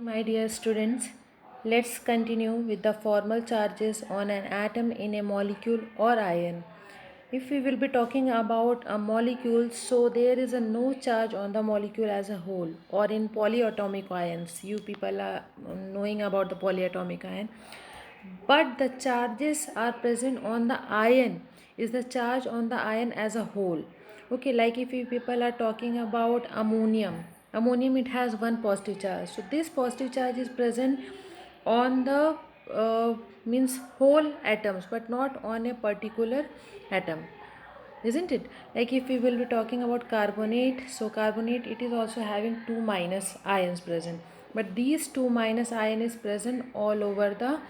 My dear students, let's continue with the formal charges on an atom in a molecule or ion. If we will be talking about a molecule, so there is a no charge on the molecule as a whole, or in polyatomic ions. You people are knowing about the polyatomic ion, but the charges are present on the ion is the charge on the ion as a whole. Okay, like if you people are talking about ammonium, it has one positive charge, so this positive charge is present on the means whole atoms but not on a particular atom, isn't it? Like if we will be talking about carbonate, so carbonate, it is also having two minus ions present, but these two minus ion is present all over the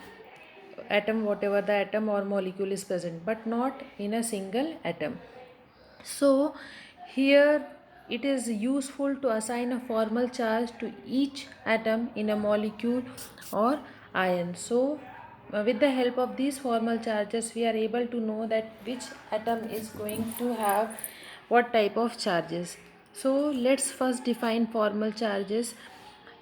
atom, whatever the atom or molecule is present, but not in a single atom. So here it is useful to assign a formal charge to each atom in a molecule or ion. So with the help of these formal charges, we are able to know that which atom is going to have what type of charges. So let's first define formal charges,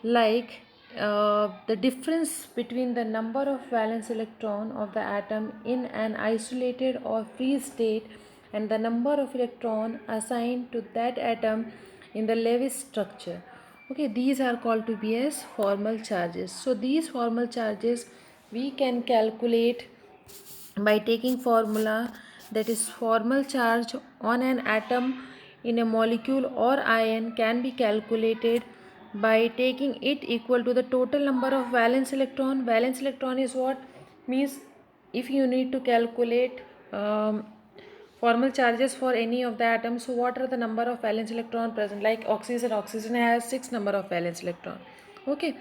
like the difference between the number of valence electron of the atom in an isolated or free state and the number of electron assigned to that atom in the Lewis structure. Okay, these are called to be as formal charges. So these formal charges we can calculate by taking formula, that is formal charge on an atom in a molecule or ion can be calculated by taking it equal to the total number of valence electron. Valence electron is what means, if you need to calculate formal charges for any of the atoms, so what are the number of valence electron present? Like oxygen has 6 number of valence electron. Okay,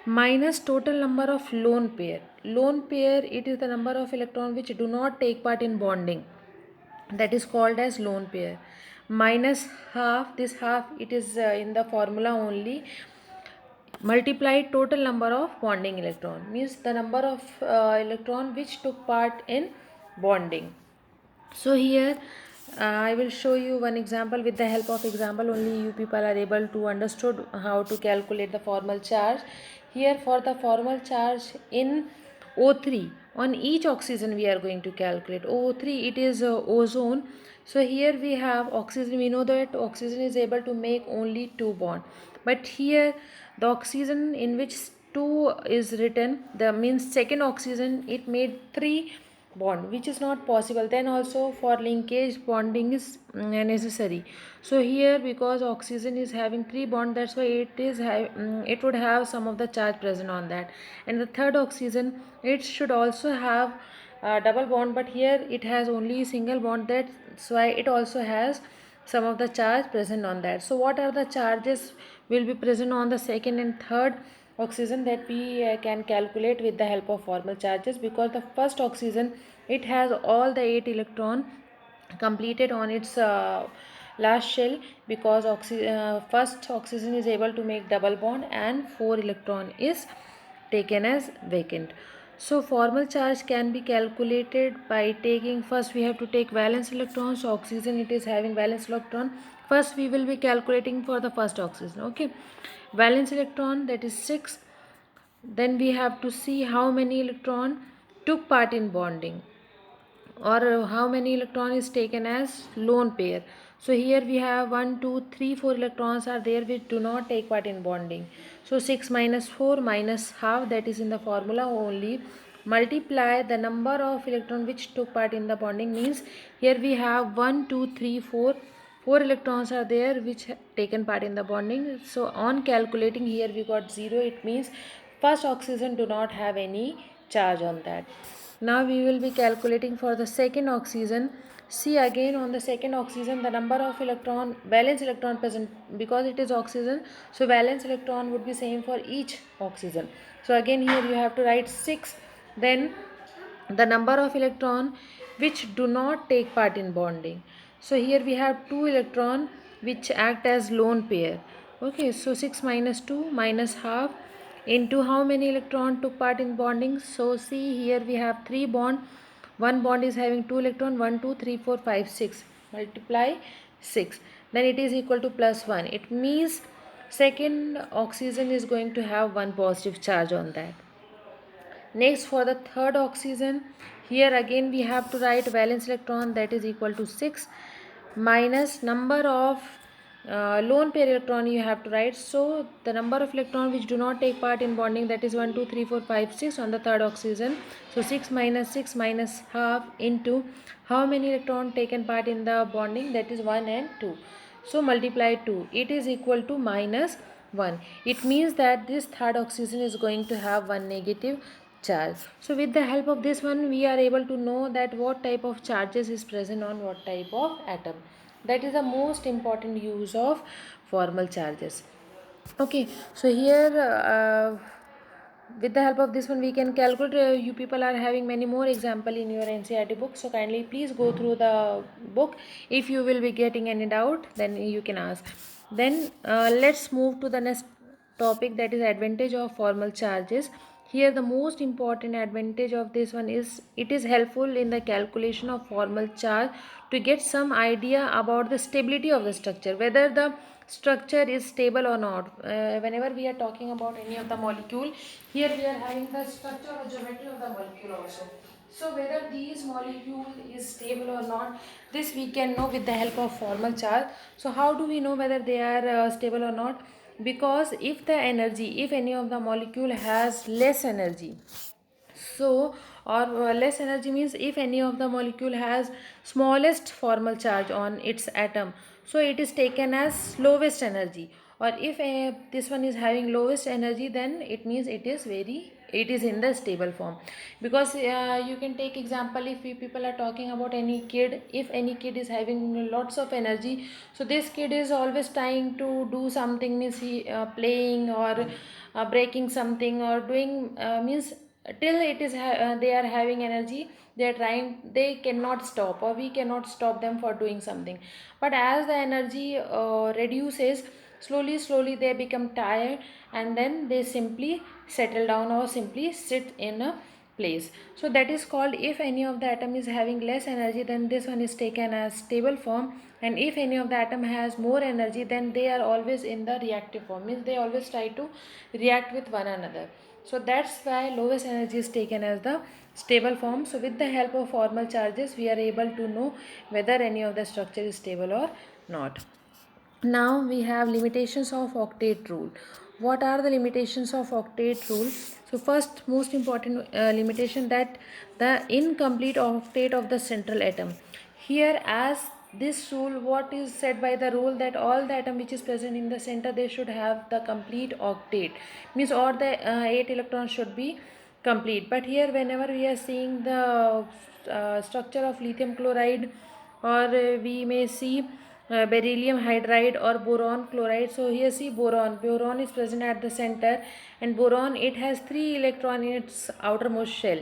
minus total number of lone pair. Lone pair, it is the number of electron which do not take part in bonding, that is called as lone pair, minus half. This half, it is in the formula only, multiply total number of bonding electron, means the number of electron which took part in bonding. So here I will show you one example. With the help of example only you people are able to understood how to calculate the formal charge. Here for the formal charge in O3, on each oxygen we are going to calculate. O3, it is ozone. So here we have oxygen. We know that oxygen is able to make only two bond, but here the oxygen in which two is written, the means second oxygen, it made three bond, which is not possible. Then also for linkage bonding is necessary. So here because oxygen is having three bond, that's why it would have some of the charge present on that. And the third oxygen, it should also have double bond, but here it has only single bond, that's why it also has some of the charge present on that. So what are the charges will be present on the second and third oxygen, that we can calculate with the help of formal charges, because the first oxygen, it has all the 8 electron completed on its last shell, because first oxygen is able to make double bond and 4 electron is taken as vacant. So formal charge can be calculated by taking, first we have to take valence electron. So oxygen, it is having valence electron. First we will be calculating for the first oxygen. Okay, valence electron, that is 6. Then we have to see how many electron took part in bonding, or how many electron is taken as lone pair. So here we have 1 2 3 4 electrons are there which do not take part in bonding. So 6 minus 4 minus half, that is in the formula only, multiply the number of electron which took part in the bonding, means here we have 1 2 3 4, 4 electrons are there which taken part in the bonding. So on calculating, here we got 0, it means first oxygen do not have any charge on that. Now we will be calculating for the second oxygen. See, again on the second oxygen, the number of electron, valence electron present, because it is oxygen, so valence electron would be same for each oxygen. So again here you have to write 6. Then the number of electron which do not take part in bonding. So here we have 2 electron which act as lone pair. Okay, so 6 minus 2 minus half into how many electron took part in bonding. So see, here we have 3 bond. One bond is having 2 electron, 1 2 3 4 5 6, multiply 6, then it is equal to plus 1. It means Second oxygen is going to have one positive charge on that. Next, for the third oxygen, here again we have to write valence electron, that is equal to 6 minus number of lone pair electron you have to write. So the number of electron which do not take part in bonding, that is 1 2 3 4 5 6 on the third oxygen. So 6 minus half into how many electron taken part in the bonding, that is 1 and 2. So multiply 2, it is equal to minus 1. It means that this third oxygen is going to have one negative charge. So with the help of this one, we are able to know that what type of charges is present on what type of atom. That is the most important use of formal charges. Okay, so here with the help of this one we can calculate. You people are having many more example in your NCERT book, so kindly please go through the book. If you will be getting any doubt, then you can ask. Then let's move to the next topic, that is advantage of formal charges. Here the most important advantage of this one is it is helpful in the calculation of formal charge to get some idea about the stability of the structure, whether the structure is stable or not. Whenever we are talking about any of the molecule, here we are having the structure or geometry of the molecule also. So whether these molecule is stable or not, this we can know with the help of formal charge. So how do we know whether they are stable or not? Because if the energy, if any of the molecule has less energy, so or less energy means if any of the molecule has smallest formal charge on its atom, so it is taken as lowest energy. Or if this one is having lowest energy, then it means it is in the stable form. Because you can take example, if we people are talking about any kid, if any kid is having lots of energy, so this kid is always trying to do something, means he playing or breaking something or doing means till it is they are having energy, they are trying, they cannot stop or we cannot stop them for doing something. But as the energy reduces, slowly they become tired, and then they simply settle down or simply sit in a place. So that is called, if any of the atom is having less energy, then this one is taken as stable form. And if any of the atom has more energy, then they are always in the reactive form, means they always try to react with one another. So that's why lowest energy is taken as the stable form. So with the help of formal charges, we are able to know whether any of the structure is stable or not. Now we have limitations of octet rule. What are the limitations of octet rule? So first most important limitation, that the incomplete octet of the central atom. Here, as this rule, what is said by the rule, that all the atom which is present in the center, they should have the complete octet, means all the 8 electrons should be complete. But here whenever we are seeing the structure of lithium chloride, or we may see beryllium hydride or boron chloride. So here see boron is present at the center, and boron, it has 3 electron in its outermost shell.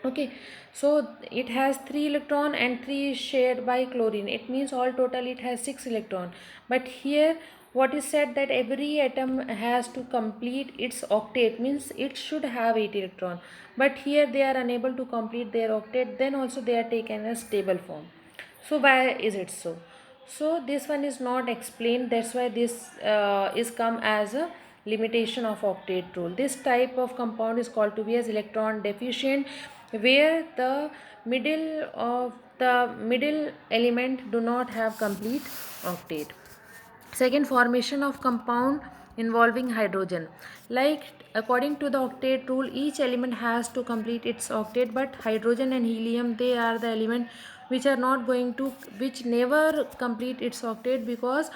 Okay, so it has 3 electron and 3 is shared by chlorine, it means all total it has 6 electron. But here what is said, that every atom has to complete its octet, means it should have 8 electron. But here they are unable to complete their octet, then also they are taken as stable form. So why is it so? So this one is not explained, that's why this is come as a limitation of octet rule. This type of compound is called to be as electron deficient, where the middle element do not have complete octet. Second, formation of compound involving hydrogen. Like according to the octet rule, each element has to complete its octet, but hydrogen and helium, they are the element which are not going to, which never complete its octet, because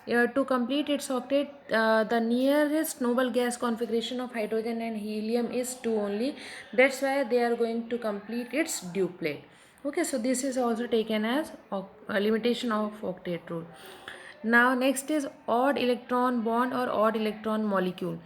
to complete its octet, the nearest noble gas configuration of hydrogen and helium is 2 only. That's why they are going to complete its duplet. Okay, so this is also taken as a limitation of octet rule. Now next is odd electron bond or odd electron molecule.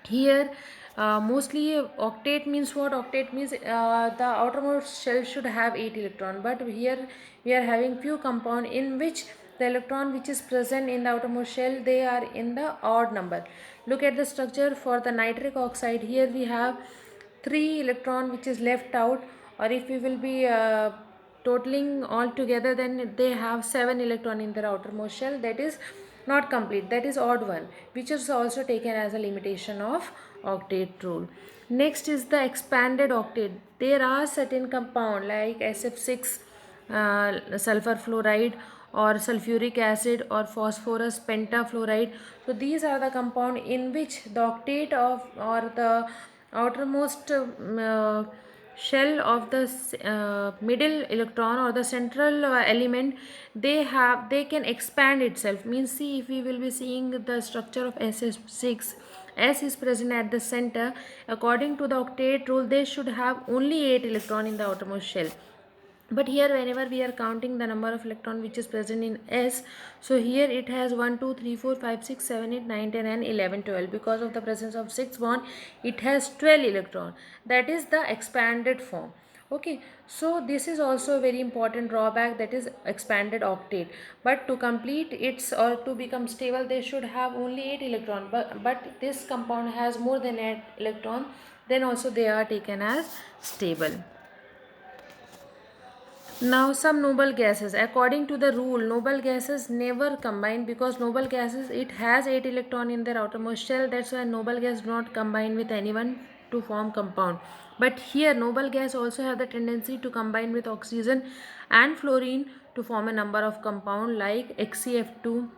Here mostly octet means what? Octet means the outermost shell should have 8 electron, but here we are having few compound in which the electron which is present in the outermost shell, they are in the odd number. Look at the structure for the nitric oxide. Here we have 3 electron which is left out, or if we will be totaling all together, then they have 7 electron in their outermost shell, that is not complete, that is odd one, which is also taken as a limitation of octet rule. Next is the expanded octet. There are certain compound like SF6, sulfur fluoride, or sulfuric acid, or phosphorus pentafluoride. So these are the compound in which the octet of, or the outermost shell of the middle electron or the central element, they can expand itself. Means, see, if we will be seeing the structure of SS6, S is present at the center. According to the octet rule, they should have only 8 electron in the outermost shell. But here, whenever we are counting the number of electron which is present in S, so here it has 1 2 3 4 5 6 7 8 9 10 and 11 12. Because of the presence of 6 bond, it has 12 electron. That is the expanded form. Okay, so this is also a very important drawback, that is expanded octet. But to complete its, or to become stable, they should have only 8 electron. But this compound has more than 8 electron, then also they are taken as stable. Now, some noble gases. According to the rule, noble gases never combine, because noble gases, it has 8 electron in their outermost shell. That's why noble gas do not combine with anyone to form compound. But here, noble gas also have the tendency to combine with oxygen and fluorine to form a number of compound like XCF2,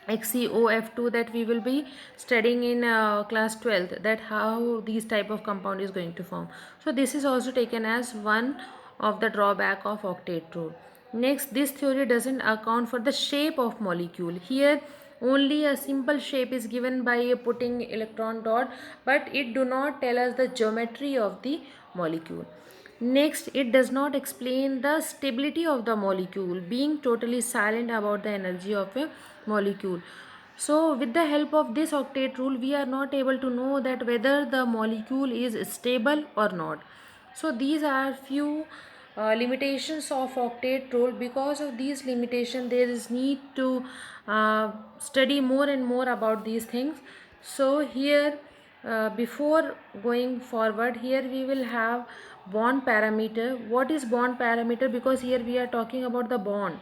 XeOF2, that we will be studying in class 12th, that how these type of compound is going to form. So this is also taken as one of the drawback of octet rule. Next, this theory doesn't account for the shape of molecule. Here only a simple shape is given by putting electron dot, but it do not tell us the geometry of the molecule. Next, it does not explain the stability of the molecule, being totally silent about the energy of a molecule. So, with the help of this octet rule, we are not able to know that whether the molecule is stable or not. So, these are few limitations of octet rule. Because of these limitations, there is need to study more and more about these things. So, here before going forward, here we will have bond parameter. What is bond parameter? Because here we are talking about the bond.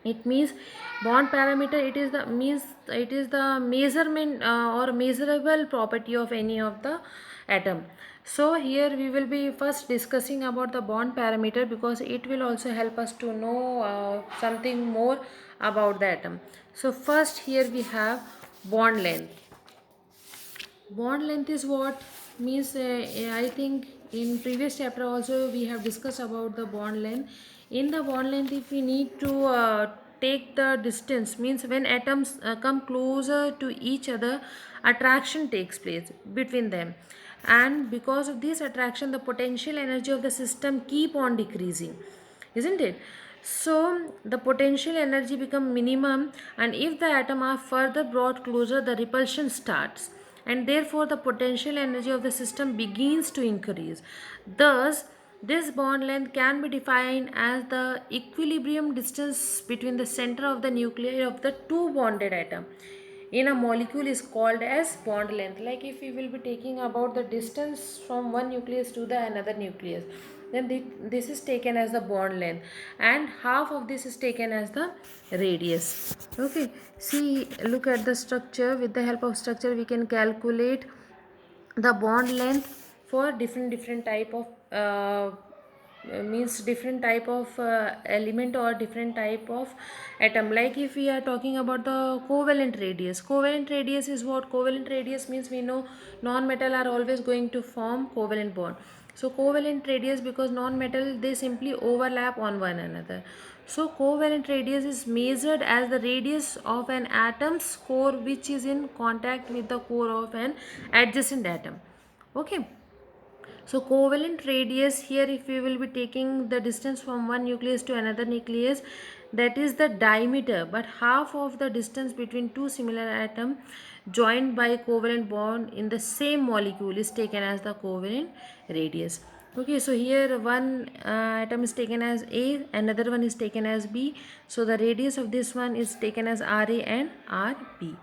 It means bond parameter, it is the measurement or measurable property of any of the atom. So here we will be first discussing about the bond parameter, because it will also help us to know something more about the atom. So first, here we have bond length. Bond length is what means, I think in previous chapter also we have discussed about the bond length. In the bond length, if we need to take the distance, means when atoms come closer to each other, attraction takes place between them, and because of this attraction, the potential energy of the system keep on decreasing, isn't it? So the potential energy become minimum, and if the atom are further brought closer, the repulsion starts, and therefore the potential energy of the system begins to increase. Thus, this bond length can be defined as the equilibrium distance between the center of the nuclei of the two bonded atom in a molecule is called as bond length. Like if we will be taking about the distance from one nucleus to the another nucleus, then this is taken as the bond length, and half of this is taken as the radius. Okay, see, look at the structure. With the help of structure, we can calculate the bond length for different type of means different type of element or different type of atom. Like if we are talking about the covalent radius is what? Covalent radius means, we know non-metal are always going to form covalent bond. So covalent radius, because non-metal, they simply overlap on one another. So covalent radius is measured as the radius of an atom's core which is in contact with the core of an adjacent atom. Okay, so covalent radius, here if we will be taking the distance from one nucleus to another nucleus, that is the diameter, but half of the distance between two similar atoms joined by covalent bond in the same molecule is taken as the covalent radius. Okay, so here one atom is taken as A, another one is taken as B. So the radius of this one is taken as RA and RB.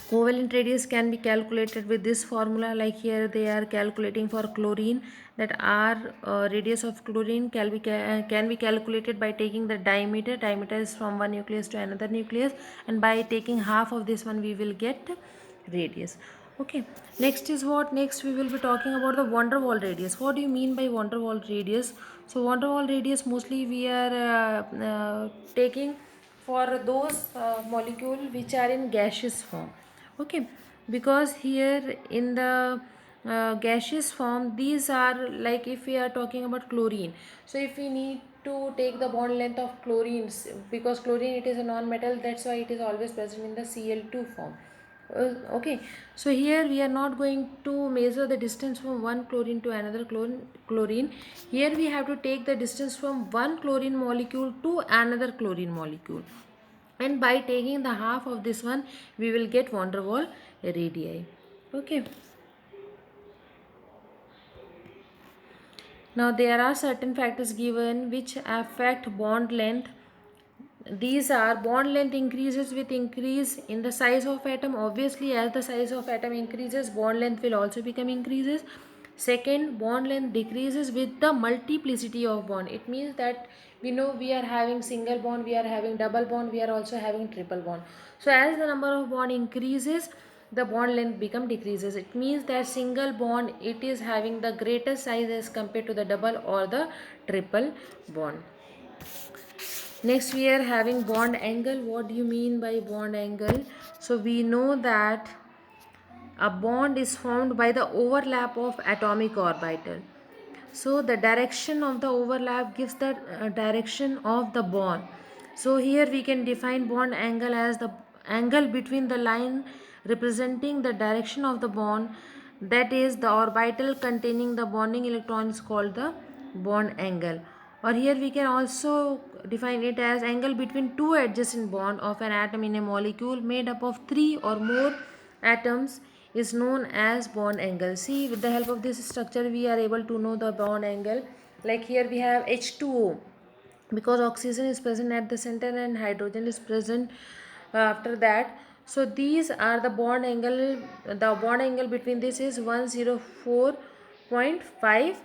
Covalent radius can be calculated with this formula, like here they are calculating for chlorine, that R radius of chlorine can be calculated by taking the diameter. Diameter is from one nucleus to another nucleus, and by taking half of this one we will get radius. Okay, next is what? Next we will be talking about the van der Waal radius. What do you mean by van der Waal radius? So van der Waal radius mostly we are taking for those molecule which are in gaseous form. Okay, because here in the gaseous form, these are like, if we are talking about chlorine, so if we need to take the bond length of chlorine, because chlorine it is a non-metal, that's why it is always present in the Cl2 form. Okay, so here we are not going to measure the distance from one chlorine to another chlorine. Here we have to take the distance from one chlorine molecule to another chlorine molecule, and by taking the half of this one we will get van der Waal radii. Okay, now there are certain factors given which affect bond length. These are: bond length increases with increase in the size of atom. Obviously, as the size of atom increases, bond length will also become increases. Second, bond length decreases with the multiplicity of bond. It means that we know we are having single bond, we are having double bond, we are also having triple bond. So as the number of bond increases, the bond length become decreases. It means that single bond, it is having the greater size as compared to the double or the triple bond. Next we are having bond angle. What do you mean by bond angle? So we know that a bond is formed by the overlap of atomic orbital. So the direction of the overlap gives the direction of the bond. So here we can define bond angle as the angle between the line representing the direction of the bond, that is the orbital containing the bonding electron, is called the bond angle. Or here we can also define it as angle between two adjacent bond of an atom in a molecule made up of three or more atoms is known as bond angle. See, with the help of this structure we are able to know the bond angle. Like here we have H2O, because oxygen is present at the center and hydrogen is present after that. So these are the bond angle. The bond angle between this is 104.5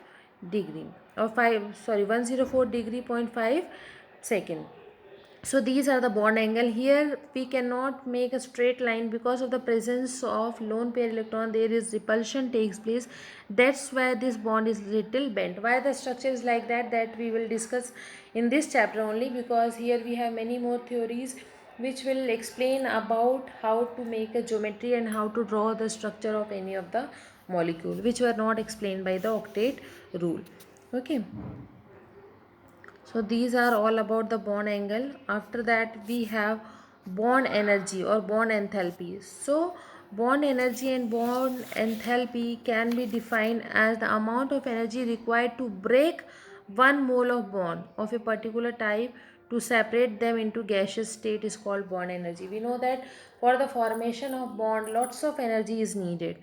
degree, or 104 degree point 5 second. So these are the bond angle. Here we cannot make a straight line because of the presence of lone pair electron. There is repulsion takes place, that's why this bond is little bent. Why the structure is like that, that we will discuss in this chapter only, because here we have many more theories which will explain about how to make a geometry and how to draw the structure of any of the molecule, which were not explained by the octet rule. Okay, so these are all about the bond angle. After that we have bond energy or bond enthalpy. So bond energy and bond enthalpy can be defined as the amount of energy required to break one mole of bond of a particular type to separate them into gaseous state is called bond energy. We know that for the formation of bond lots of energy is needed,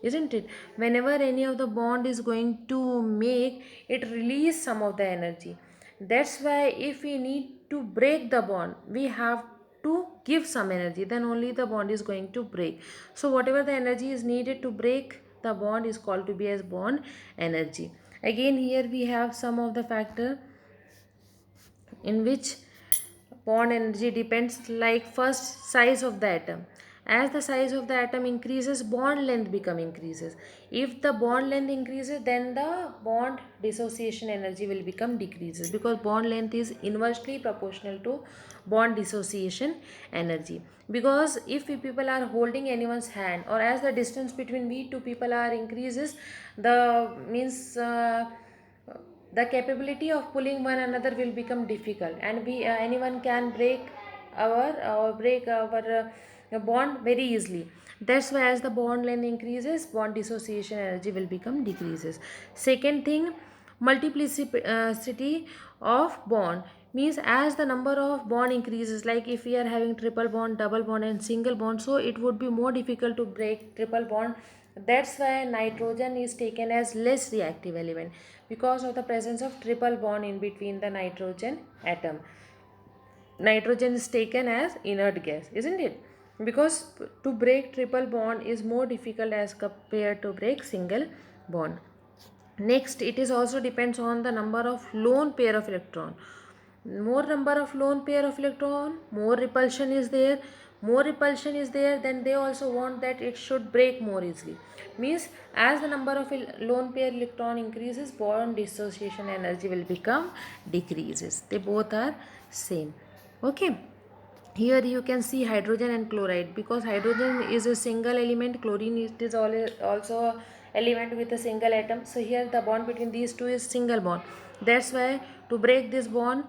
isn't it? Whenever any of the bond is going to make, it release some of the energy. That's why if we need to break the bond, we have to give some energy, then only the bond is going to break. So whatever the energy is needed to break the bond is called to be as bond energy. Again here we have some of the factor in which bond energy depends, like first, size of the atom. As the size of the atom increases, bond length become increases. If the bond length increases, then the bond dissociation energy will become decreases, because bond length is inversely proportional to bond dissociation energy. Because if we people are holding anyone's hand, or as the distance between we two people are increases, the means the capability of pulling one another will become difficult, and we anyone can break our bond very easily. That's why as the bond length increases, bond dissociation energy will become decreases. Second thing, multiplicity of bond means as the number of bond increases, like if we are having triple bond, double bond and single bond, so it would be more difficult to break triple bond. That's why nitrogen is taken as less reactive element, because of the presence of triple bond in between the nitrogen atom. Nitrogen is taken as inert gas, isn't it? because to break triple bond is more difficult as compared to break single bond. Next, it is also depends on the number of lone pair of electron. More number of lone pair of electron, more repulsion is there. More repulsion is there, then they also want that it should break more easily. Means as the number of lone pair electron increases, bond dissociation energy will become decreases. They both are same. Okay. Here you can see hydrogen and chloride, because hydrogen is a single element, chlorine it is also a element with a single atom. So here the bond between these two is single bond. That's why to break this bond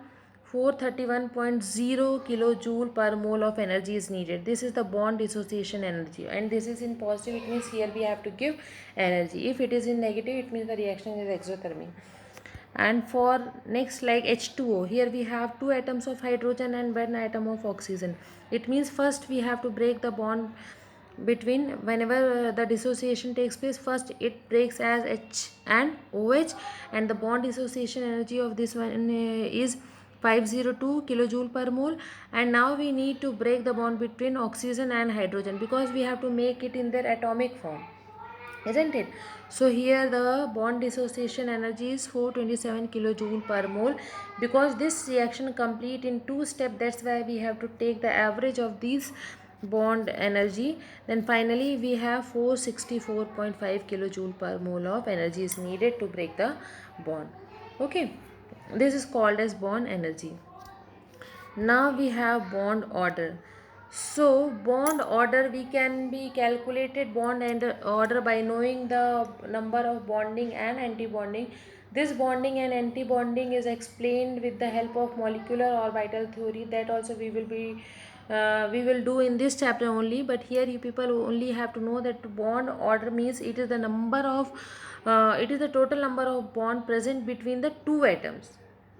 431.0 kilojoule per mole of energy is needed. This is the bond dissociation energy, and this is in positive, it means here we have to give energy. If it is in negative, it means the reaction is exothermic. And for next, like H2O, here we have two atoms of hydrogen and one atom of oxygen. It means first we have to break the bond between, whenever the dissociation takes place, first it breaks as H and OH, and the bond dissociation energy of this one is 502 kilojoule per mole. And now we need to break the bond between oxygen and hydrogen, because we have to make it in their atomic form, isn't it? So here the bond dissociation energy is 427 kilojoule per mole. Because this reaction complete in two step, that's why we have to take the average of these bond energy. Then finally we have 464.5 kilojoule per mole of energy is needed to break the bond. Okay, this is called as bond energy. Now we have bond order. So bond order, we can be calculated bond and order by knowing the number of bonding and anti-bonding. This bonding and anti-bonding is explained with the help of molecular orbital theory. That also we will do in this chapter only. But here you people only have to know that bond order means it is the number of it is the total number of bond present between the two atoms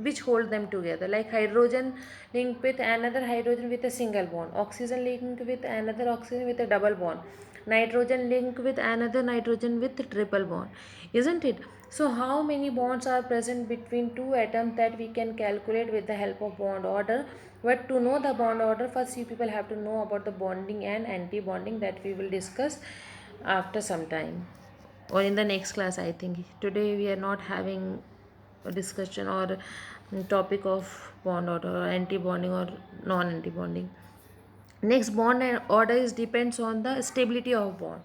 which hold them together, like hydrogen linked with another hydrogen with a single bond, oxygen linked with another oxygen with a double bond, nitrogen linked with another nitrogen with triple bond, isn't it? So how many bonds are present between two atoms, that we can calculate with the help of bond order. But to know the bond order, first you people have to know about the bonding and anti-bonding, that we will discuss after some time or in the next class. I think today we are not having a discussion or topic of bond order or anti-bonding or non-anti-bonding. Next, bond and order is depends on the stability of bond.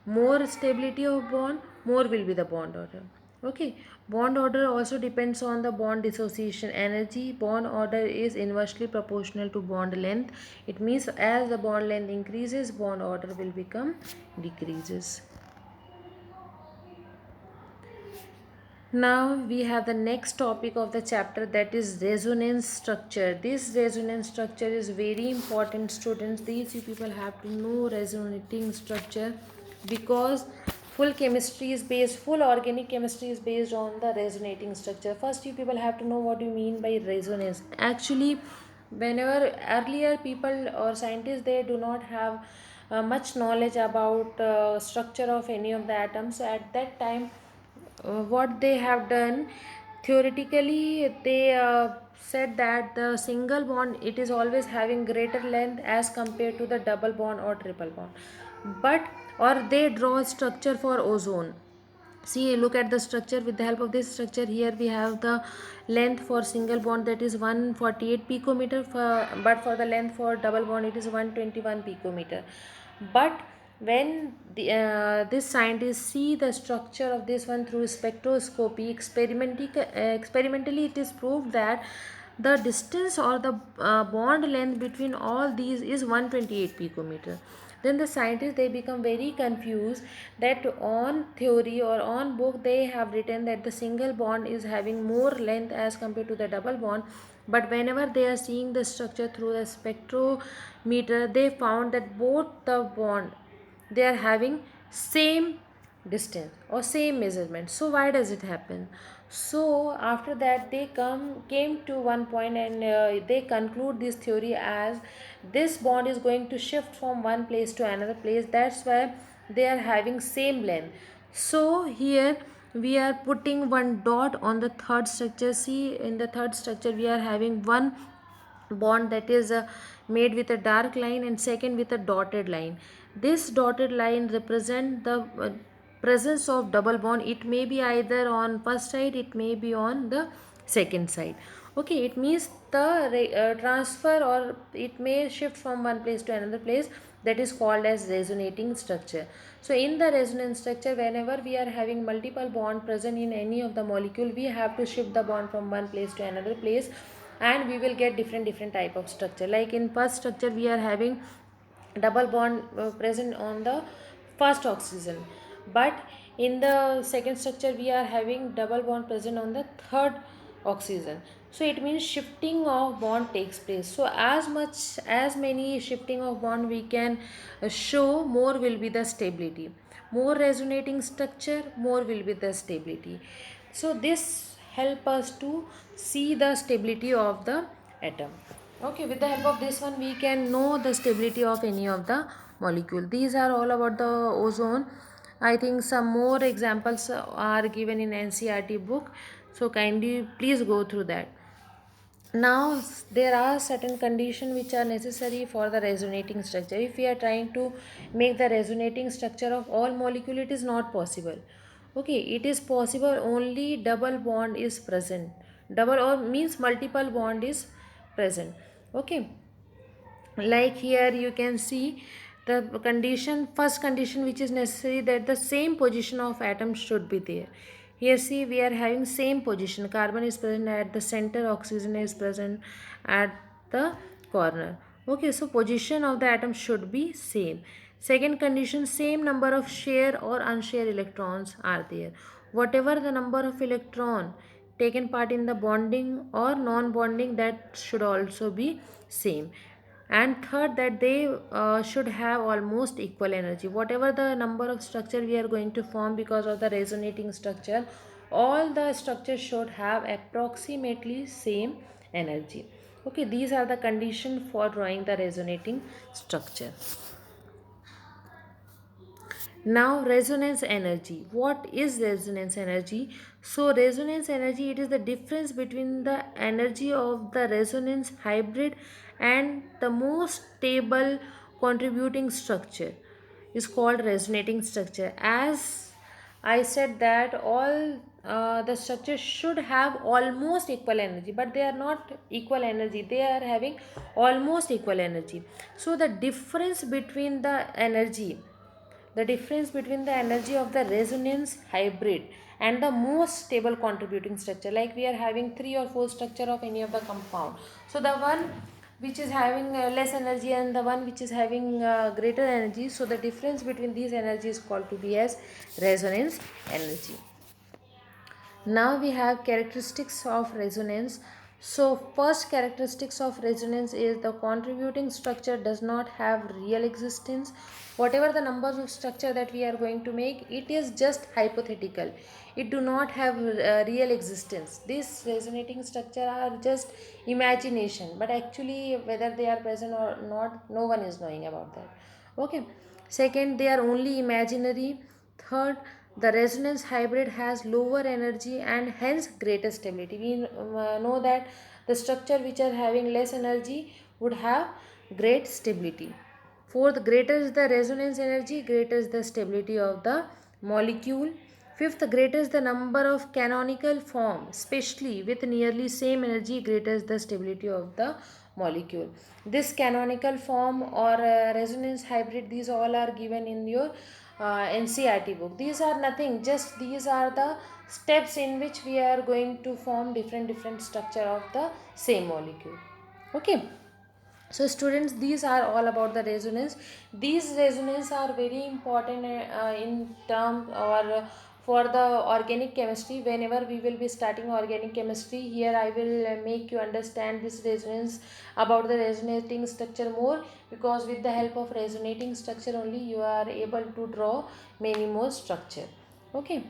More stability of bond, more will be the bond order. Okay, bond order also depends on the bond dissociation energy. Bond order is inversely proportional to bond length. It means as the bond length increases, bond order will become decreases. Now we have the next topic of the chapter, that is resonance structure. This resonance structure is very important, students. These you people have to know resonating structure, because full organic chemistry is based on the resonating structure. First you people have to know what you mean by resonance. Actually, whenever earlier people or scientists, they do not have much knowledge about structure of any of the atoms. So at that time, what they have done, theoretically they said that the single bond, it is always having greater length as compared to the double bond or triple bond. But or they draw a structure for ozone. See, look at the structure. With the help of this structure, here we have the length for single bond, that is 148 picometer, but for the length for double bond it is 121 picometer. But when this scientists see the structure of this one through spectroscopy, experimentally it is proved that the distance or the bond length between all these is 128 picometer. Then the scientists, they become very confused, that on theory or on book they have written that the single bond is having more length as compared to the double bond. But whenever they are seeing the structure through the spectrometer, they found that both the bond, they are having same distance or same measurement. So why does it happen? So after that they came to one point, and they conclude this theory as this bond is going to shift from one place to another place. That's why they are having same length. So here we are putting one dot on the third structure. See, in the third structure we are having one bond that is made with a dark line, and second with a dotted line. This dotted line represent the presence of double bond. It may be either on first side, it may be on the second side. Okay, it means the transfer, or it may shift from one place to another place. That is called as resonating structure. So in the resonance structure, whenever we are having multiple bond present in any of the molecule, we have to shift the bond from one place to another place, and we will get different type of structure. Like in first structure, we are having double bond present on the first oxygen, but in the second structure we are having double bond present on the third oxygen. So it means shifting of bond takes place. So as much as many shifting of bond we can show, more will be the stability. More resonating structure, more will be the stability. So this help us to see the stability of the atom. Okay, with the help of this one we can know the stability of any of the molecule. These are all about the ozone. I think some more examples are given in NCERT book, so kindly please go through that. Now there are certain conditions which are necessary for the resonating structure. If we are trying to make the resonating structure of all molecule, it is not possible. Okay, it is possible only double bond is present. Double or means multiple bond is present. Okay, like here you can see the condition, first condition which is necessary, that the same position of atom should be there. Here see we are having same position, carbon is present at the center, oxygen is present at the corner. Okay, so position of the atom should be same. Second condition, same number of share or unshare electrons are there. Whatever the number of electron taken part in the bonding or non-bonding, that should also be same. And third, that they should have almost equal energy. Whatever the number of structure we are going to form because of the resonating structure, all the structures should have approximately same energy. Okay, these are the conditions for drawing the resonating structure. Now resonance energy. What is resonance energy? So resonance energy, it is the difference between the energy of the resonance hybrid and the most stable contributing structure is called resonating structure. As I said that all the structures should have almost equal energy, but they are not equal energy, they are having almost equal energy. So the difference between the energy of the resonance hybrid and the most stable contributing structure, like we are having three or four structure of any of the compound, so the one which is having less energy and the one which is having greater energy, so the difference between these energies is called to be as resonance energy. Now we have characteristics of resonance. So first characteristics of resonance is the contributing structure does not have real existence. Whatever the numbers of structure that we are going to make, it is just hypothetical. It do not have real existence. This resonating structure are just imagination, but actually whether they are present or not, no one is knowing about that. Okay. Second, they are only imaginary. Third, the resonance hybrid has lower energy and hence greater stability. We know that the structure which are having less energy would have great stability. Fourth, greater is the resonance energy, greater is the stability of the molecule. Fifth, greater is the number of canonical form, especially with nearly same energy, greater is the stability of the molecule. This canonical form or resonance hybrid, these all are given in your NCERT book. These are nothing, just these are the steps in which we are going to form different structure of the same molecule. Okay. So students, these are all about the resonance. These resonance are very important in term or for the organic chemistry. Whenever we will be starting organic chemistry, here I will make you understand this resonance about the resonating structure more, because with the help of resonating structure only you are able to draw many more structure. Okay.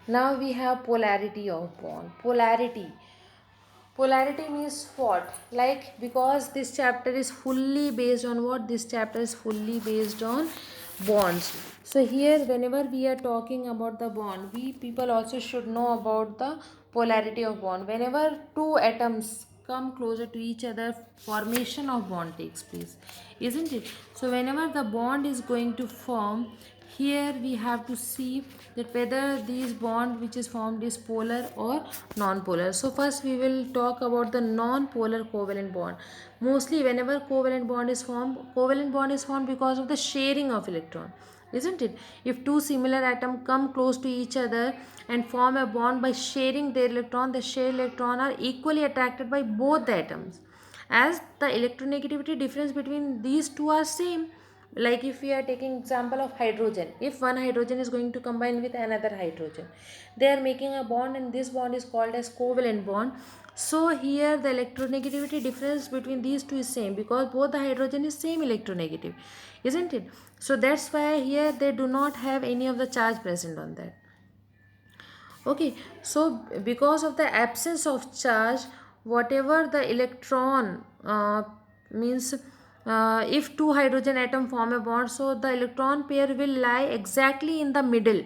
Now we have polarity of bond. Polarity means what? Like, because this chapter is fully based on what? This chapter is fully based on bonds. So here whenever we are talking about the bond, we people also should know about the polarity of bond. Whenever two atoms come closer to each other, formation of bond takes place, isn't it? So whenever the bond is going to form, here we have to see that whether this bond which is formed is polar or non-polar. So first we will talk about the non-polar covalent bond. Mostly whenever covalent bond is formed because of the sharing of electron, isn't it? If two similar atoms come close to each other and form a bond by sharing their electron, the shared electron are equally attracted by both the atoms, as the electronegativity difference between these two are same. Like if we are taking example of hydrogen, if one hydrogen is going to combine with another hydrogen, they are making a bond, and this bond is called as covalent bond. So here the electronegativity difference between these two is same, because both the hydrogen is same electronegative, isn't it? So that's why here they do not have any of the charge present on that. Okay, so because of the absence of charge, whatever the electron means if two hydrogen atom form a bond, so the electron pair will lie exactly in the middle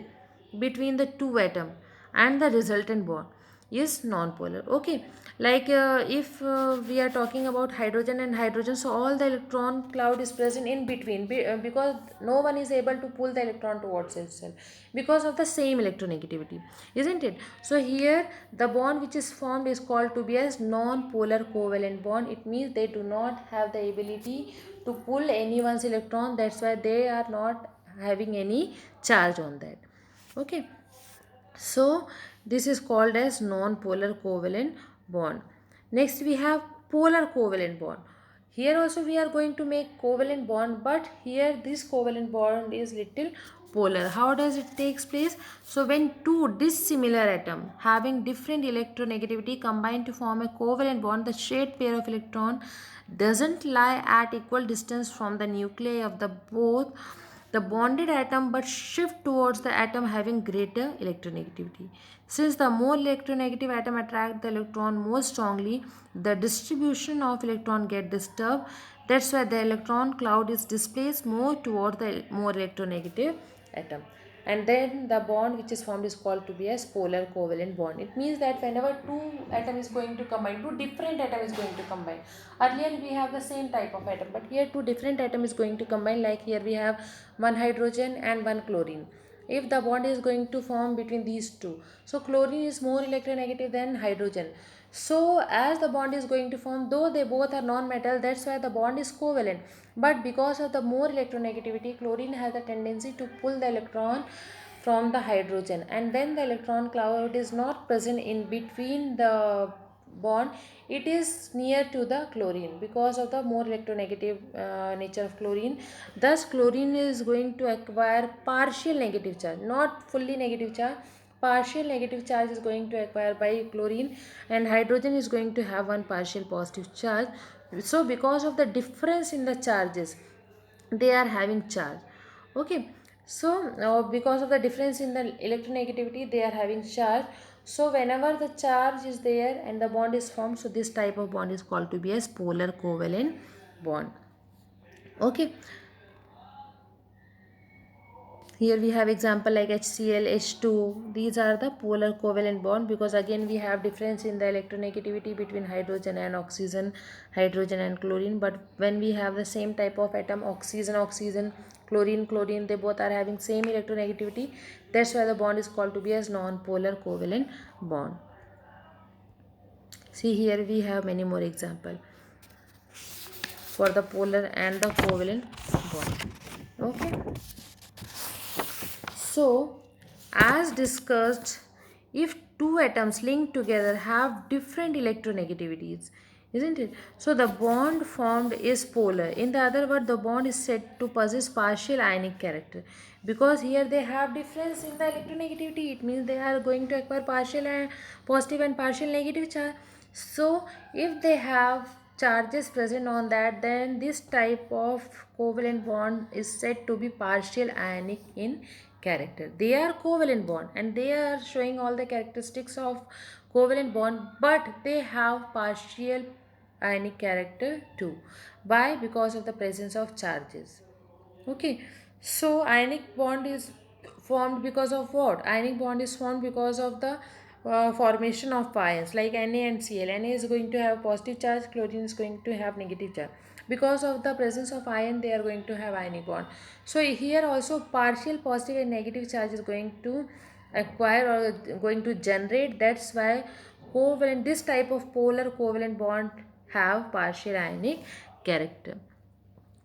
between the two atom, and the resultant bond is non-polar. Okay, like if we are talking about hydrogen and hydrogen, so all the electron cloud is present in between, because no one is able to pull the electron towards itself because of the same electronegativity, isn't it? So here the bond which is formed is called to be as non-polar covalent bond. It means they do not have the ability to pull anyone's electron, that's why they are not having any charge on that. Okay, so this is called as non-polar covalent bond. Next we have polar covalent bond. Here also we are going to make covalent bond, but here this covalent bond is little polar. How does it takes place? So when two dissimilar atoms having different electronegativity combine to form a covalent bond, the shared pair of electron doesn't lie at equal distance from the nuclei of the both the bonded atom, but shift towards the atom having greater electronegativity. Since the more electronegative atom attract the electron more strongly, the distribution of electron get disturbed. That's why the electron cloud is displaced more toward the more electronegative atom. And then the bond which is formed is called to be as polar covalent bond. It means that whenever two atom is going to combine, two different atom is going to combine. Earlier we have the same type of atom, but here two different atom is going to combine. Like here we have one hydrogen and one chlorine. If the bond is going to form between these two, so chlorine is more electronegative than hydrogen. So as the bond is going to form, though they both are non-metal, that's why the bond is covalent. But because of the more electronegativity, chlorine has a tendency to pull the electron from the hydrogen, and then the electron cloud is not present in between the bond, it is near to the chlorine because of the more electronegative nature of chlorine. Thus chlorine is going to acquire partial negative charge, not fully negative charge. Partial negative charge is going to acquire by chlorine, and hydrogen is going to have one partial positive charge. So because of the difference in the charges, they are having charge. Okay, so because of the difference in the electronegativity, they are having charge. So whenever the charge is there and the bond is formed, so this type of bond is called to be as polar covalent bond. Okay, here we have example like HCl, H2. These are the polar covalent bond, because again we have difference in the electronegativity between hydrogen and oxygen, hydrogen and chlorine. But when we have the same type of atom, oxygen, oxygen, chlorine, chlorine, they both are having same electronegativity. That's why the bond is called to be as non-polar covalent bond. See, here we have many more example for the polar and the covalent bond. Okay. So, as discussed, if two atoms linked together have different electronegativities, isn't it? So, the bond formed is polar. In the other word, the bond is said to possess partial ionic character, because here they have difference in the electronegativity. It means they are going to acquire partial and positive and partial negative charge. So, if they have charges present on that, then this type of covalent bond is said to be partial ionic in character. They are covalent bond and they are showing all the characteristics of covalent bond, but they have partial ionic character too. Why? Because of the presence of charges. Okay, so ionic bond is formed because of what? Ionic bond is formed because of the formation of ions like Na and Cl. Na is going to have positive charge, chlorine is going to have negative charge. Because of the presence of ion, they are going to have ionic bond. So here also partial positive and negative charge is going to acquire or going to generate. That's why covalent, this type of polar covalent bond have partial ionic character.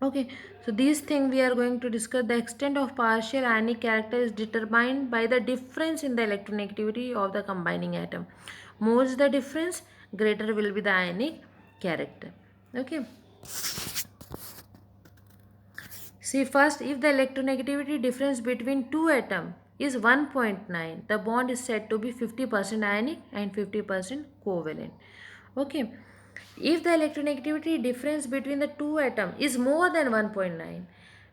Okay, so these things we are going to discuss. The extent of partial ionic character is determined by the difference in the electronegativity of the combining atom. More is the difference, greater will be the ionic character. Okay. See first, if the electronegativity difference between two atoms is 1.9, the bond is said to be 50% ionic and 50% covalent. Okay. If the electronegativity difference between the two atoms is more than 1.9,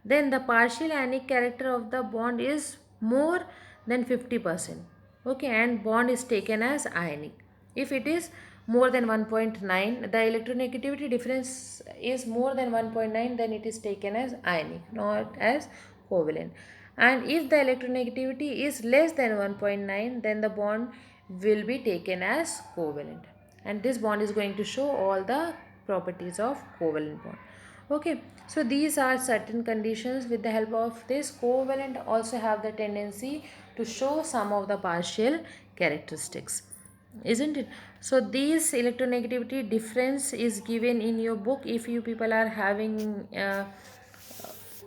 then the partial ionic character of the bond is more than 50%. Okay, and bond is taken as ionic. If it is more than 1.9, the electronegativity difference is more than 1.9, then it is taken as ionic, not as covalent. And if the electronegativity is less than 1.9, then the bond will be taken as covalent. And this bond is going to show all the properties of covalent bond. Okay, so these are certain conditions. With the help of this, covalent also have the tendency to show some of the partial characteristics, isn't it? So this electronegativity difference is given in your book. If you people are having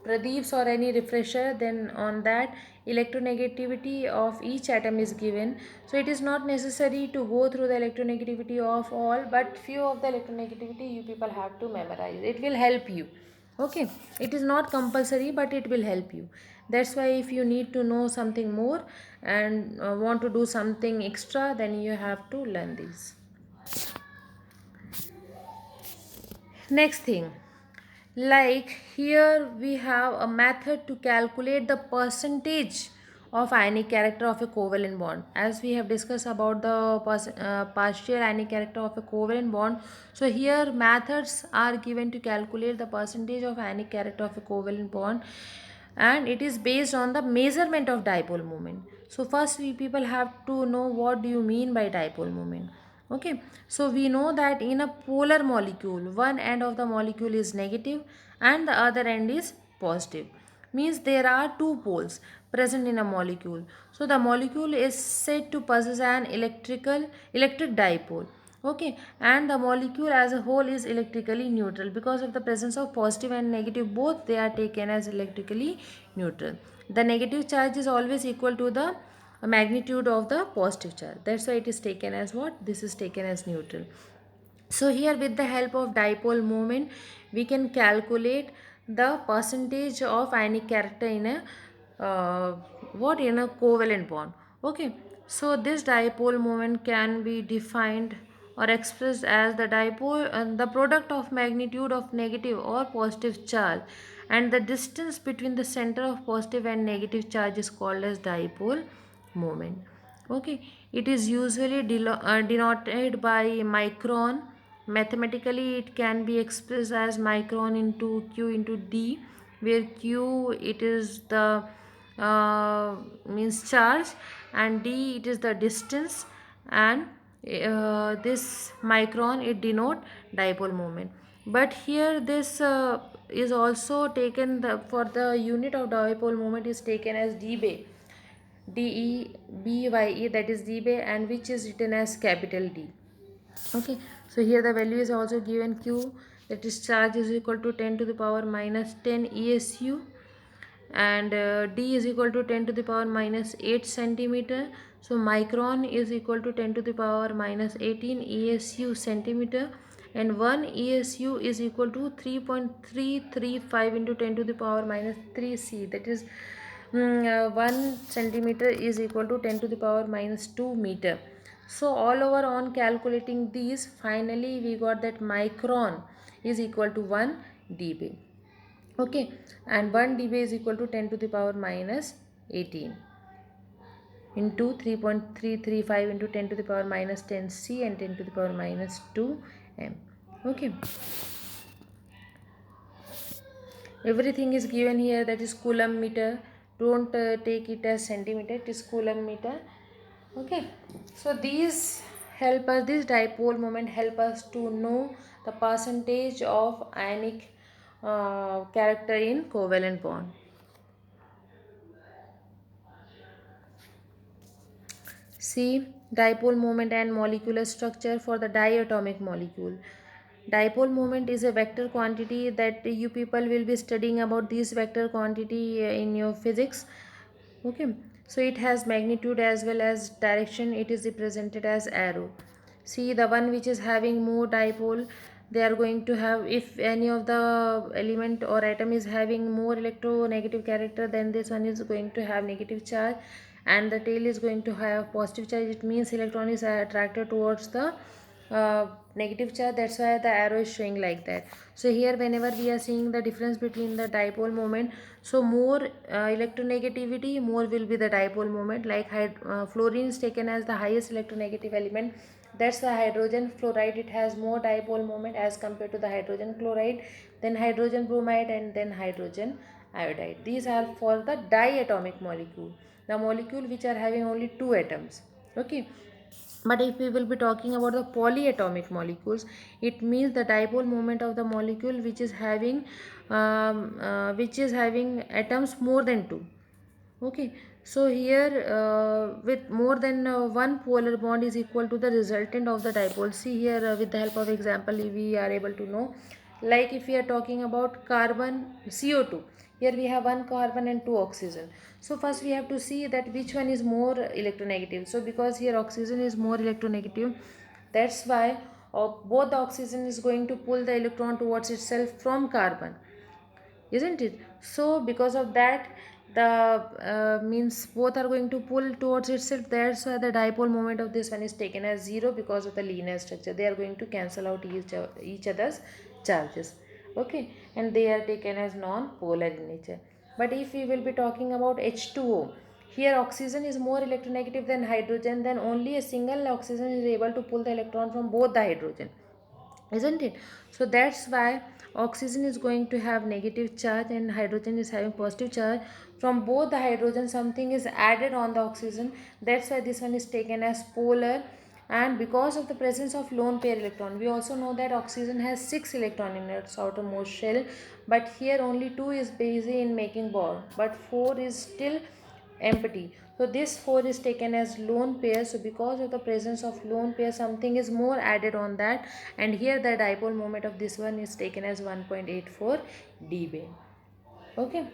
Pradeep's or any refresher, then on that electronegativity of each atom is given. So it is not necessary to go through the electronegativity of all, but few of the electronegativity you people have to memorize. It will help you. Okay, it is not compulsory, but it will help you. That's why if you need to know something more and want to do something extra, then you have to learn these. Next thing, like here we have a method to calculate the percentage of ionic character of a covalent bond. As we have discussed about the partial ionic character of a covalent bond, so here methods are given to calculate the percentage of ionic character of a covalent bond, and it is based on the measurement of dipole moment. So first we people have to know what do you mean by dipole moment. Okay, so we know that in a polar molecule, one end of the molecule is negative and the other end is positive. Means there are two poles present in a molecule. So the molecule is said to possess an electric dipole. Okay, and the molecule as a whole is electrically neutral. Because of the presence of positive and negative, both they are taken as electrically neutral. The negative charge is always equal to the magnitude of the positive charge. That's why it is taken as what? This is taken as neutral. So here with the help of dipole moment, we can calculate the percentage of ionic character in a in a covalent bond. Okay, so this dipole moment can be defined or expressed as the dipole the product of magnitude of negative or positive charge, and the distance between the center of positive and negative charge is called as dipole moment. Okay, it is usually denoted by micron. Mathematically it can be expressed as micron into q into d, where q it is the means charge, and d it is the distance, and this micron it denote dipole moment. But here this is also taken for the unit of dipole moment is taken as dBA, DEBYE, that is dBA, and which is written as capital D. Okay, so here the value is also given. Q, that is charge, is equal to 10 to the power minus 10 ESU, and D is equal to 10 to the power minus 8 centimeter. So micron is equal to 10 to the power minus 18 ESU centimeter, and 1 ESU is equal to 3.335 into 10 to the power minus 3 C, that is 1 centimeter is equal to 10 to the power minus 2 meter. So all over on calculating these, finally we got that micron is equal to 1 dB. Okay, and 1 dB is equal to 10 to the power minus 18 into 3.335 into 10 to the power minus 10 C and 10 to the power minus 2 M. Okay, everything is given here, that is coulomb meter. Don't take it as centimeter, it is coulomb meter. Okay, so this dipole moment help us to know the percentage of ionic character in covalent bond. See, dipole moment and molecular structure for the diatomic molecule. Dipole moment is a vector quantity that you people will be studying about this vector quantity in your physics. Okay, so it has magnitude as well as direction. It is represented as arrow. See, the one which is having more dipole, they are going to have, if any of the element or atom is having more electronegative character, then this one is going to have negative charge, and the tail is going to have positive charge. It means electron is attracted towards the negative charge. That's why the arrow is showing like that. So here whenever we are seeing the difference between the dipole moment, so more electronegativity, more will be the dipole moment. Like fluorine is taken as the highest electronegative element. That's why hydrogen fluoride, it has more dipole moment as compared to the hydrogen chloride, then hydrogen bromide, and then hydrogen iodide. These are for the diatomic molecule, the molecule which are having only two atoms. Okay, but if we will be talking about the polyatomic molecules, it means the dipole moment of the molecule which is having atoms more than two. Okay, so here with more than one polar bond is equal to the resultant of the dipole. See here, with the help of example we are able to know, like if we are talking about carbon CO2, here we have one carbon and two oxygen. So first we have to see that which one is more electronegative. So because here oxygen is more electronegative, that's why both the oxygen is going to pull the electron towards itself from carbon, isn't it? So because of that, the means both are going to pull towards itself. That's why the dipole moment of this one is taken as zero, because of the linear structure. They are going to cancel out each other's charges. Okay, and they are taken as non-polar in nature. But if we will be talking about H2O, here oxygen is more electronegative than hydrogen, then only a single oxygen is able to pull the electron from both the hydrogen, isn't it? So that's why oxygen is going to have negative charge and hydrogen is having positive charge. From both the hydrogen, something is added on the oxygen. That's why this one is taken as polar. And because of the presence of lone pair electron, we also know that oxygen has 6 electron in its outermost shell, but here only 2 is busy in making bond, but 4 is still empty. So this 4 is taken as lone pair. So because of the presence of lone pair, something is more added on that, and here the dipole moment of this one is taken as 1.84 dBA. Okay,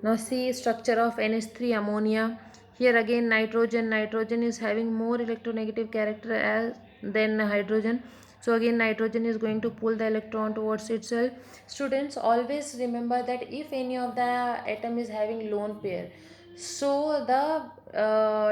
now see structure of NH3 ammonia. Here again nitrogen is having more electronegative character as than hydrogen. So again nitrogen is going to pull the electron towards itself. Students, always remember that if any of the atom is having lone pair, so the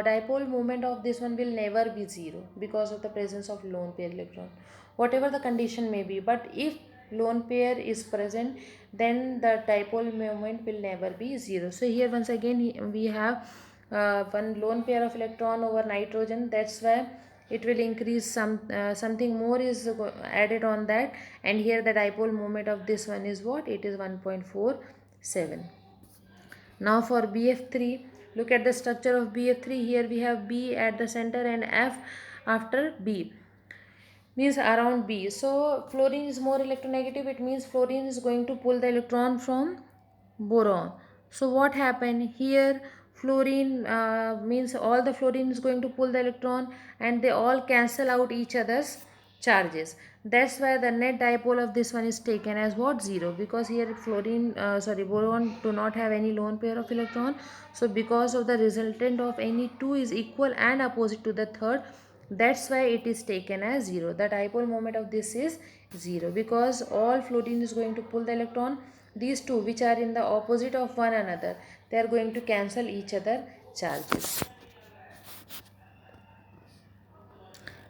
dipole moment of this one will never be zero, because of the presence of lone pair electron, whatever the condition may be. But if lone pair is present, then the dipole moment will never be zero. So here once again we have one lone pair of electron over nitrogen. That's why it will increase something more is added on that, and here the dipole moment of this one is what? It is 1.47. Now for BF3, look at the structure of BF3. Here we have B at the center and F after B, means around B. So fluorine is more electronegative. It means fluorine is going to pull the electron from boron. So what happened here? Fluorine means all the fluorine is going to pull the electron, and they all cancel out each other's charges. That's why the net dipole of this one is taken as what? Zero, because here boron do not have any lone pair of electron. So because of the resultant of any two is equal and opposite to the third, that's why it is taken as zero. The dipole moment of this is zero, because all fluorine is going to pull the electron. These two which are in the opposite of one another, they are going to cancel each other charges.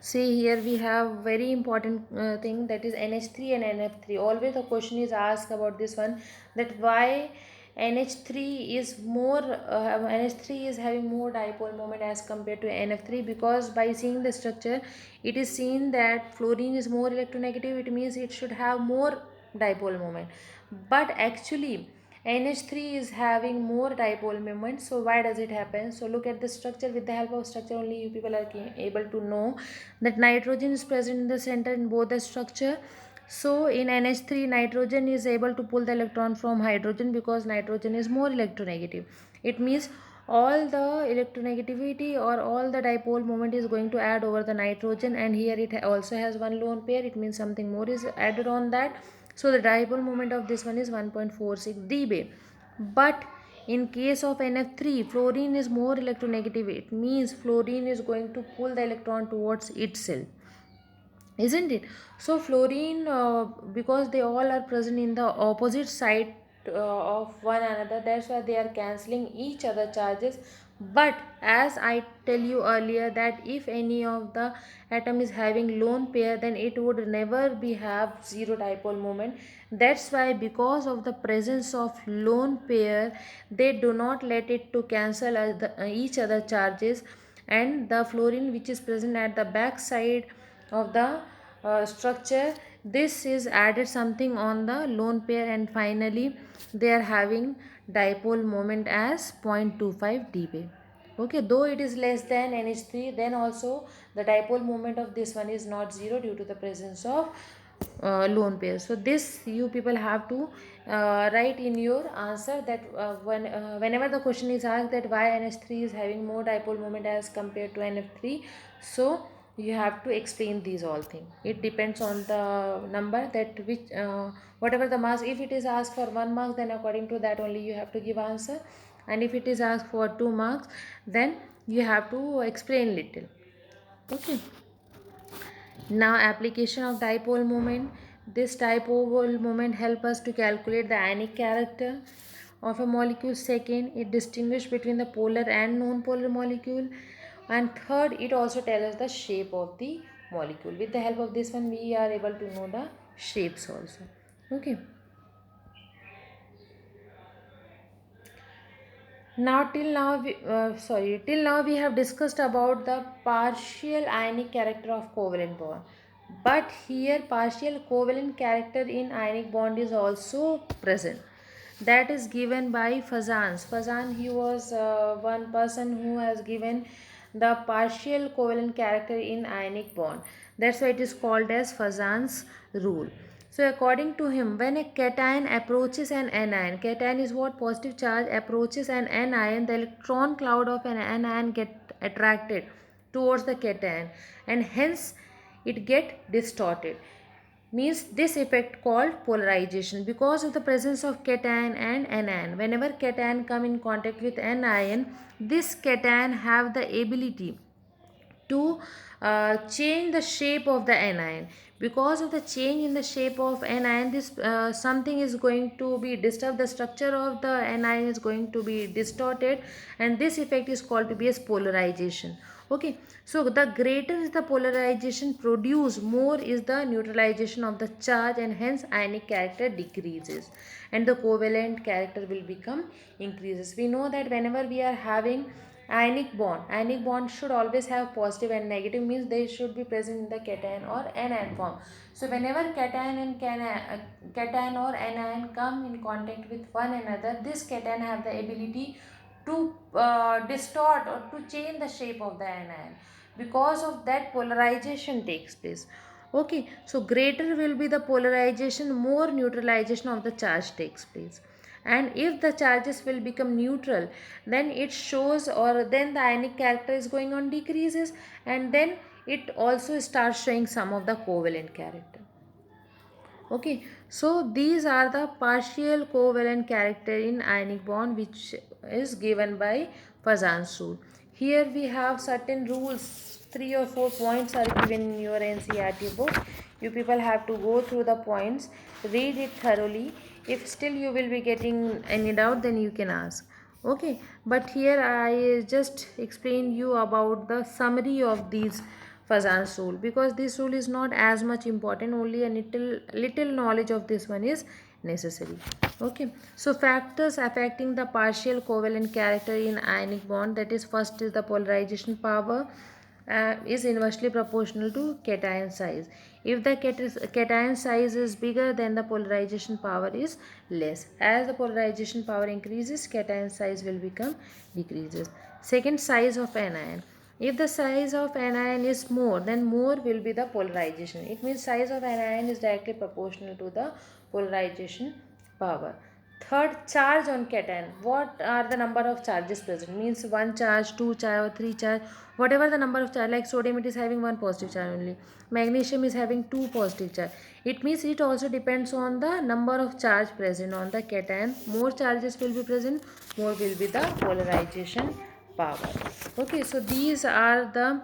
See here we have very important thing, that is NH3 and NF3. Always the question is asked about this one, that why NH3 is more NH3 is having more dipole moment as compared to NF3. Because by seeing the structure, it is seen that fluorine is more electronegative. It means it should have more dipole moment, but actually NH3 is having more dipole moment. So why does it happen? So look at the structure. With the help of structure only you people are able to know that nitrogen is present in the center in both the structure. So in NH3 nitrogen is able to pull the electron from hydrogen because nitrogen is more electronegative. It means all the electronegativity or all the dipole moment is going to add over the nitrogen, and here it also has one lone pair. It means something more is added on that. So the dipole moment of this one is 1.46 dB. But in case of NF3, fluorine is more electronegative. It means fluorine is going to pull the electron towards itself, isn't it? So fluorine, because they all are present in the opposite side of one another, that's why they are cancelling each other charges. But as I tell you earlier that if any of the atom is having lone pair, then it would never be have zero dipole moment. That's why because of the presence of lone pair, they do not let it to cancel each other charges, and the fluorine which is present at the back side of the structure, this is added something on the lone pair, and finally they are having dipole moment as 0.25 dB. Okay, though it is less than NH3, then also the dipole moment of this one is not zero due to the presence of lone pair. So this you people have to write in your answer that whenever the question is asked that why NH3 is having more dipole moment as compared to NF3, so you have to explain these all things. It depends on the number that which whatever the marks. If it is asked for 1 mark, then according to that only you have to give answer, and if it is asked for 2 marks, then you have to explain little. Okay. Now application of dipole moment. This dipole moment help us to calculate the ionic character of a molecule. Second, it distinguish between the polar and non-polar molecule. And third, it also tells us the shape of the molecule. With the help of this one, we are able to know the shapes also. Okay. Now till now we have discussed about the partial ionic character of covalent bond. But here partial covalent character in ionic bond is also present. That is given by Fazans. Fazan, he was one person who has given the partial covalent character in ionic bond. That's why it is called as Fazan's rule. So according to him, when a cation approaches an anion, cation is what? Positive charge approaches an anion, the electron cloud of an anion get attracted towards the cation, and hence it get distorted. Means this effect called polarization because of the presence of cation and anion. Whenever cation come in contact with anion, this cation have the ability to change the shape of the anion. Because of the change in the shape of anion, this something is going to be disturbed. The structure of the anion is going to be distorted, and this effect is called to be as polarization. Okay, so the greater is the polarization produced, more is the neutralization of the charge, and hence ionic character decreases and the covalent character will become increases. We know that whenever we are having ionic bond should always have positive and negative, means they should be present in the cation or anion form. So whenever cation or anion come in contact with one another, this cation have the ability to distort or to change the shape of the anion. Because of that, polarization takes place. Okay, so greater will be the polarization, more neutralization of the charge takes place. And if the charges will become neutral, then it shows, or then the ionic character is going on decreases, and then it also starts showing some of the covalent character. Okay, so these are the partial covalent character in ionic bond which is given by Fazan's rule. Here we have certain rules, 3 or 4 points are given in your NCERT book. You people have to go through the points, read it thoroughly. If still you will be getting any doubt, then you can ask. Okay, but here I just explained you about the summary of these Fazan's rule, because this rule is not as much important, only a little knowledge of this one is necessary. Okay, so factors affecting the partial covalent character in ionic bond, that is first is the polarization power, is inversely proportional to cation size. If the cation size is bigger, then the polarization power is less. As the polarization power increases, cation size will become decreases. Second, size of anion. If the size of anion is more, then more will be the polarization. It means size of anion is directly proportional to the polarization power. Third, charge on cation. What are the number of charges present? Means one charge, two charge, or three charge. Whatever the number of charge, like sodium, it is having one positive charge only. Magnesium is having two positive charge. It means it also depends on the number of charge present on the cation. More charges will be present, more will be the polarization power. Okay, so these are the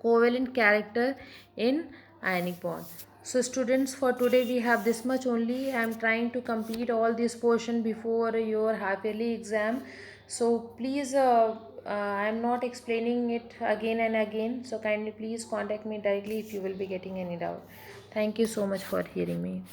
covalent character in ionic bond. So students, for today we have this much only. I am trying to complete all this portion before your half yearly exam, so please I am not explaining it again and again, so kindly please contact me directly if you will be getting any doubt. Thank you so much for hearing me.